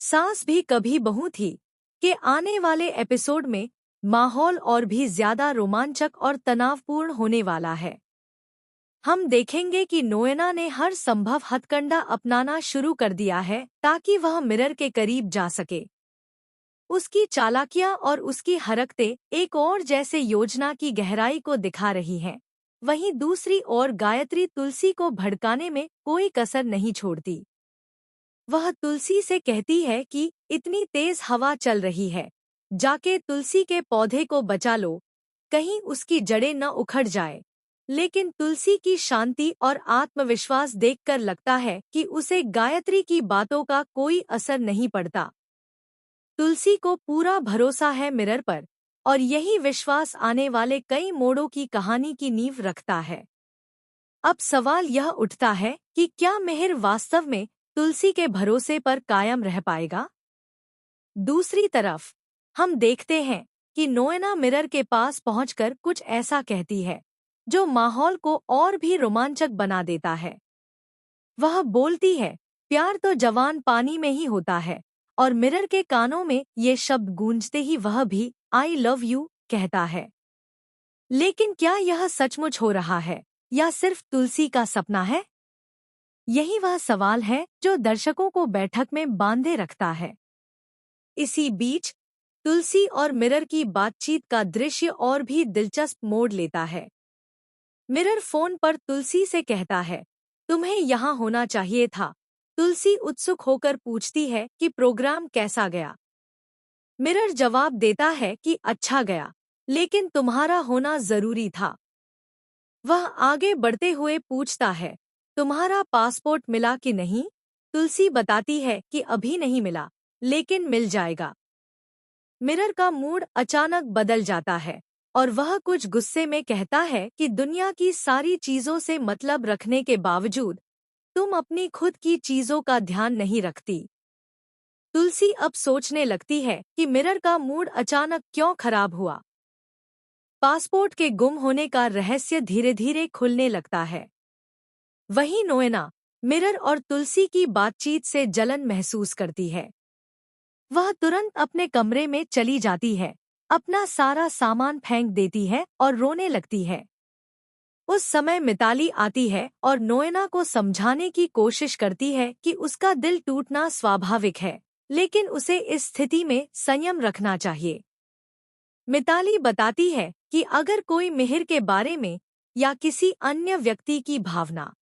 सास भी कभी बहू थी के आने वाले एपिसोड में माहौल और भी ज्यादा रोमांचक और तनावपूर्ण होने वाला है। हम देखेंगे कि नोएना ने हर संभव हथकंडा अपनाना शुरू कर दिया है ताकि वह मिरर के करीब जा सके। उसकी चालाकियां और उसकी हरकतें एक और जैसे योजना की गहराई को दिखा रही हैं। वहीं दूसरी ओर गायत्री तुलसी को भड़काने में कोई कसर नहीं छोड़ती। वह तुलसी से कहती है कि इतनी तेज हवा चल रही है, जाके तुलसी के पौधे को बचा लो, कहीं उसकी जड़ें न उखड़ जाए। लेकिन तुलसी की शांति और आत्मविश्वास देखकर लगता है कि उसे गायत्री की बातों का कोई असर नहीं पड़ता। तुलसी को पूरा भरोसा है मिरर पर, और यही विश्वास आने वाले कई मोड़ों की कहानी की नींव रखता है। अब सवाल यह उठता है कि क्या मिहिर वास्तव में तुलसी के भरोसे पर कायम रह पाएगा? दूसरी तरफ हम देखते हैं कि नोएना मिरर के पास पहुंचकर कुछ ऐसा कहती है जो माहौल को और भी रोमांचक बना देता है। वह बोलती है, प्यार तो जवान पानी में ही होता है, और मिरर के कानों में ये शब्द गूंजते ही वह भी आई लव यू कहता है। लेकिन क्या यह सचमुच हो रहा है या सिर्फ तुलसी का सपना है? यही वह सवाल है जो दर्शकों को बैठक में बांधे रखता है। इसी बीच तुलसी और मिरर की बातचीत का दृश्य और भी दिलचस्प मोड़ लेता है। मिरर फोन पर तुलसी से कहता है, तुम्हें यहाँ होना चाहिए था। तुलसी उत्सुक होकर पूछती है कि प्रोग्राम कैसा गया। मिरर जवाब देता है कि अच्छा गया, लेकिन तुम्हारा होना जरूरी था। वह आगे बढ़ते हुए पूछता है, तुम्हारा पासपोर्ट मिला कि नहीं? तुलसी बताती है कि अभी नहीं मिला, लेकिन मिल जाएगा। मिरर का मूड अचानक बदल जाता है और वह कुछ गुस्से में कहता है कि दुनिया की सारी चीजों से मतलब रखने के बावजूद तुम अपनी खुद की चीजों का ध्यान नहीं रखती। तुलसी अब सोचने लगती है कि मिरर का मूड अचानक क्यों खराब हुआ। पासपोर्ट के गुम होने का रहस्य धीरे धीरे खुलने लगता है। वहीं नोएना मिरर और तुलसी की बातचीत से जलन महसूस करती है। वह तुरंत अपने कमरे में चली जाती है, अपना सारा सामान फेंक देती है और रोने लगती है। उस समय मिताली आती है और नोएना को समझाने की कोशिश करती है कि उसका दिल टूटना स्वाभाविक है, लेकिन उसे इस स्थिति में संयम रखना चाहिए। मिताली बताती है कि अगर कोई मिहिर के बारे में या किसी अन्य व्यक्ति की भावना